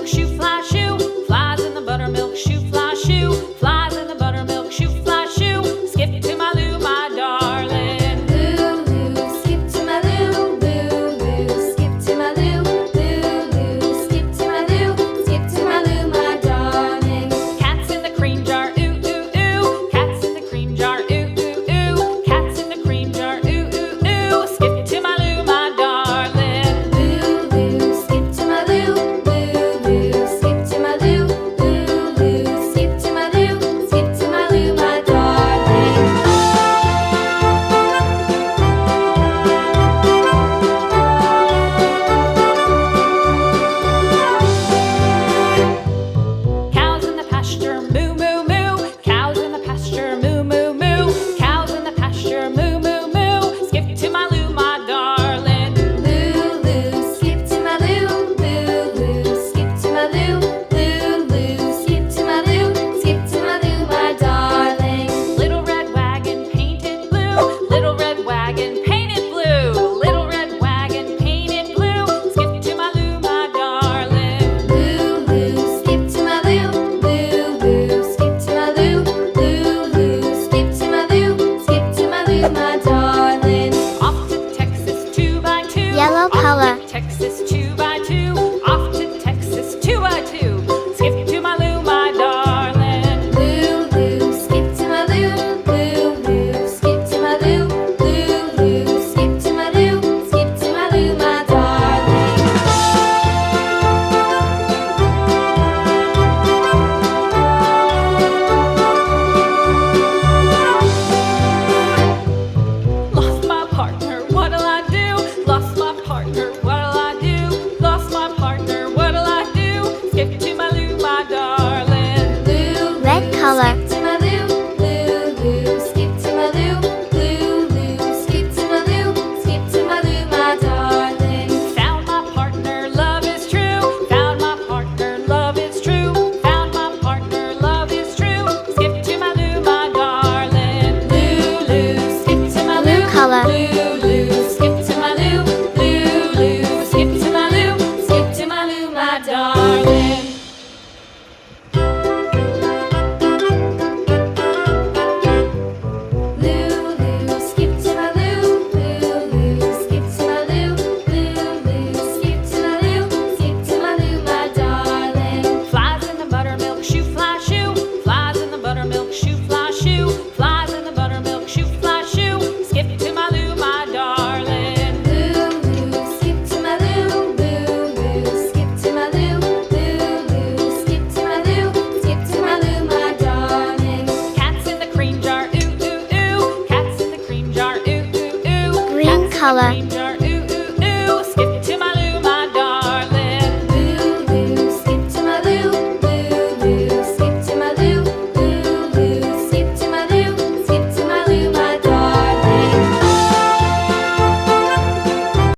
buttermilk shoe, fly shoe. Flies in the buttermilk shoe, fly shoe. Flies in the buttermilk shoe, fly shoe. Skip to my Lou, my darling. Lou, Lou, skip to my Lou. Lou, Lou, skip to my Lou. Lou, Lou, skip to my Lou. Skip to my Lou, my darling. Cats in the cream jar, ooh, ooh, ooh. Cats in the cream jar, ooh, ooh, ooh. Cats in the cream jar, ooh, ooh, ooh. Skip to my Lou, my darling. Lou, Lou, skip to my Lou. Lou, Lou, skip to my Lou. Lou, Lou, skip to my Lou. Skip to my Lou, my darling. Cows in the pasture, moo, moo, moo. Cows in the pasture, moo, moo, moo. Cows in the pasture, moo, moo, moo. Skip to my Lou, my darling. Lou, Lou, skip to my Lou. Lou, Lou, skip to my Lou. Lou, Lou, skip to my Lou. Skip to my Lou, my darling. Little red wagon painted blue. Little red wagon painted blue. Little red wagon painted blue. Skip to my Lou, my darling. Lou, Lou, skip to my Lou. Lou, Lou, skip to my Lou. Lou, Lou, skip to my Lou. Skip to my Lou, my darling. Off to Texas 2x2. Yellow color. Off to Texas 2x2. Off to Texas 2x2. Skip to my Lou, my darling. Lou, Lou, skip to my Lou. Lou, Lou, skip to my Lou. Lou, Lou, skip to my Lou. Skip to my Lou, my darling. Lost my partner, what'll I do? Lost my partner, what'll I do? Lost my partner, what'll I do? Skip to my Lou, my darling. Lou, Red Lou, color. skip to my Lou. Lou, Lou, skip to my Lou. Lou, Lou, skip to my Lou. Skip to my Lou, my darling. Found my partner, love is true. Found my partner, love is true. Found my partner, love is true. Skip to my Lou, my darling. Lou, Lou, skip to my Blue Lou. color. Lou, Lou, skip to my Lou. Lou, Lou, skip to my Lou. Skip to my Lou, my darling. Lou, Lou, skip to my Lou. Lou, Lou, skip to my Lou. Lou, Lou, skip to my Lou. Skip to my Lou, my darling. Flies in the buttermilk shoe, fly shoe. Flies in the buttermilk shoe, fly shoe. Flies in the buttermilk shoe, fly shoe. Skip to my Lou, my darling. Lou, Lou, skip to my Lou. Lou, Lou, skip to my Lou. Lou, Lou, skip to my Lou. Skip to my Lou, my darling. Cats in the cream jar, ooh, ooh, ooh. Cats in the cream jar, ooh, ooh, ooh. Green Cats in the color. cream